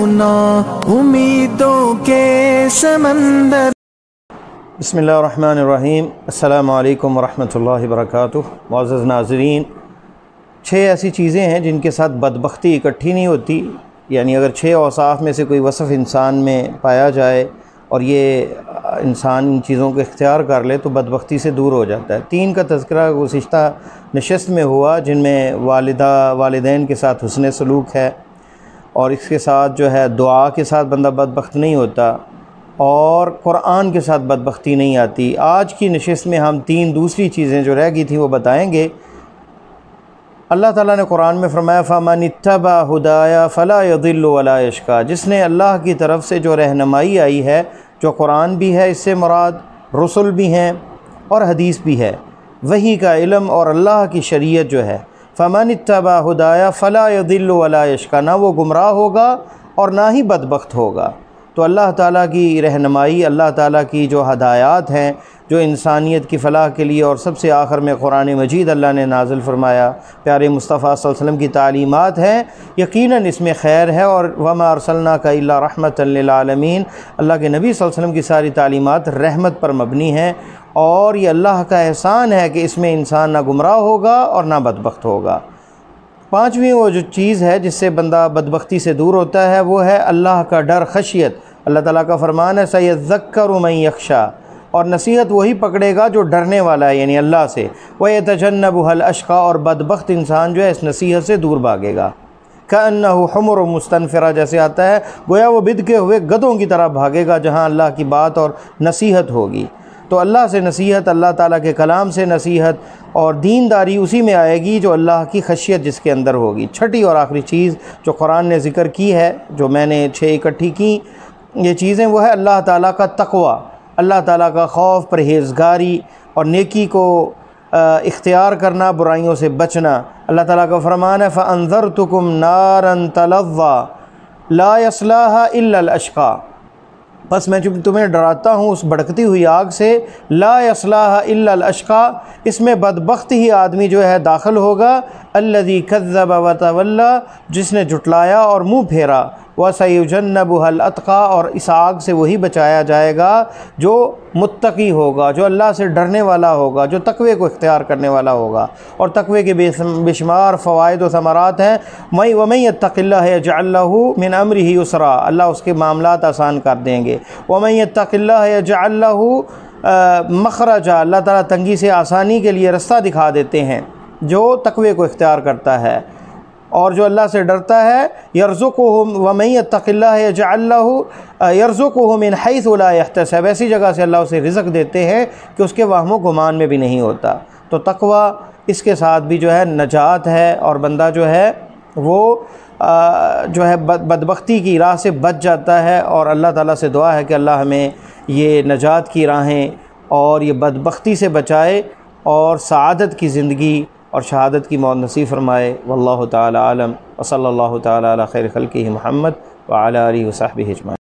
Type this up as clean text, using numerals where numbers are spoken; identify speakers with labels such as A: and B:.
A: نا امیدوں کے سمندر۔
B: بسم اللہ الرحمن الرحیم۔ السلام علیکم ورحمۃ اللہ وبرکاتہ۔ معزز ناظرین، 6 ایسی چیزیں ہیں جن کے ساتھ بدبختی اکٹھی نہیں ہوتی، یعنی اگر 6 اوصاف میں سے کوئی وصف انسان میں پایا جائے اور یہ انسان ان چیزوں کو اختیار کر لے تو بدبختی سے دور ہو جاتا ہے۔ 3 کا تذکرہ گزشتہ نشست میں ہوا، جن میں والدین کے ساتھ حسن سلوک ہے، اور اس کے ساتھ جو ہے دعا کے ساتھ بندہ بدبخت نہیں ہوتا، اور قرآن کے ساتھ بدبختی نہیں آتی۔ آج کی نشست میں ہم 3 دوسری چیزیں جو رہ گئی تھیں وہ بتائیں گے۔ اللہ تعالیٰ نے قرآن میں فرمایا فَمَنِ اتَّبَعَ هُدَايَ فَلَا يَضِلُّ وَلَا يَشْقَىٰ، جس نے اللہ کی طرف سے جو رہنمائی آئی ہے، جو قرآن بھی ہے، اس سے مراد رسل بھی ہیں اور حدیث بھی ہے، وحی کا علم اور اللہ کی شریعت جو ہے، فَمَنِ اتَّبَعَ هُدَايَ فَلَا يَضِلُّ وَلَا يَشْقَىٰ، نہ وہ گمراہ ہوگا اور نہ ہی بدبخت ہوگا۔ تو اللہ تعالیٰ کی رہنمائی، اللہ تعالیٰ کی جو ہدایات ہیں، جو انسانیت کی فلاح کے لیے، اور سب سے آخر میں قرآن مجید اللہ نے نازل فرمایا، پیارے مصطفیٰ صلی اللہ علیہ وسلم کی تعلیمات ہیں، یقیناً اس میں خیر ہے۔ اور وَمَا أَرْسَلْنَاكَ إِلَّا رَحْمَةً لِّلْعَالَمِينَ، اللہ کے نبی صلی اللہ علیہ وسلم کی ساری تعلیمات رحمت پر مبنی ہیں، اور یہ اللہ کا احسان ہے کہ اس میں انسان نہ گمراہ ہوگا اور نہ بدبخت ہوگا۔ 5ویں وہ جو چیز ہے جس سے بندہ بدبختی سے دور ہوتا ہے وہ ہے اللہ کا ڈر، خشیت۔ اللہ تعالیٰ کا فرمان ہے سَيَذَّكَّرُ مَن يَخْشَىٰ، اور نصیحت وہی پکڑے گا جو ڈرنے والا ہے، یعنی اللہ سے۔ وَيَتَجَنَّبُهَا الْأَشْقَىٰ، اور بدبخت انسان جو ہے اس نصیحت سے دور بھاگے گا۔ كَأَنَّهُ حُمُرٌ مُسْتَنفِرَةٌ، جیسے آتا ہے گویا وہ بدکے ہوئے گدھوں کی طرح بھاگے گا جہاں اللہ کی بات اور نصیحت ہوگی۔ تو اللہ سے نصیحت، اللہ تعالیٰ کے کلام سے نصیحت اور دینداری اسی میں آئے گی جو اللہ کی خشیت جس کے اندر ہوگی۔ 6ٹھی اور آخری چیز جو قرآن نے ذکر کی ہے، جو میں نے 6 اکٹھی کی یہ چیزیں، وہ ہے اللہ تعالیٰ کا تقوی، اللہ تعالیٰ کا خوف، پرہیزگاری اور نیکی کو اختیار کرنا، برائیوں سے بچنا۔ اللہ تعالیٰ کا فرمان ہے فَأَنذَرْتُكُمْ نَارًا تَلَظَّىٰ لَا يَصْلَاهَا إِلَّا الْأَشْقَىٰ، بس میں تمہیں ڈراتا ہوں اس بھڑکتی ہوئی آگ سے، لا يصلاها الا الاشقى، اس میں بدبخت ہی آدمی جو ہے داخل ہوگا، الذي كذب وتولى، جس نے جھٹلایا اور منہ پھیرا، وسيجنبها الاتقى، اور اس آگ سے وہی بچایا جائے گا جو متقی ہوگا، جو اللہ سے ڈرنے والا ہوگا، جو تقوی کو اختیار کرنے والا ہوگا۔ اور تقوی کے بے شمار فوائد و ثمرات ہیں۔ وَمَن يَتَّقِ اللَّهَ يَجْعَل لَّهُ مِنْ أَمْرِهِ يُسْرًا، اللہ اس کے معاملات آسان کر دیں گے۔ وَمَن يَتَّقِ اللَّهَ يَجْعَل لَّهُ مَخْرَجًا، اللہ تعالیٰ تنگی سے آسانی کے لیے رستہ دکھا دیتے ہیں جو تقوی کو اختیار کرتا ہے۔ اور جو اللہ سے ڈرتا ہے يَرْزُقُهُ وَمَن يَتَّقِ اللَّهَ يَجْعَل لَّهُ يَرْزُقُهُ مِنْ حَيْثُ لَا يَحْتَسِبُ، ایسی جگہ سے اللہ اسے رزق دیتے ہیں کہ اس کے وہم و گمان میں بھی نہیں ہوتا۔ تو تقوی اس کے ساتھ بھی جو ہے نجات ہے، اور بندہ جو ہے وہ جو ہے بدبختی کی راہ سے بچ جاتا ہے۔ اور اللہ تعالیٰ سے دعا ہے کہ اللہ ہمیں یہ نجات کی راہیں اور یہ بدبختی سے بچائے، اور سعادت کی زندگی اور شہادت کی موت نصیب فرمائے۔ واللہ تعالی عالم، وصلی اللہ تعالی علی خیر خلقہ محمد وعلی آلہ وصحبہ اجمعین۔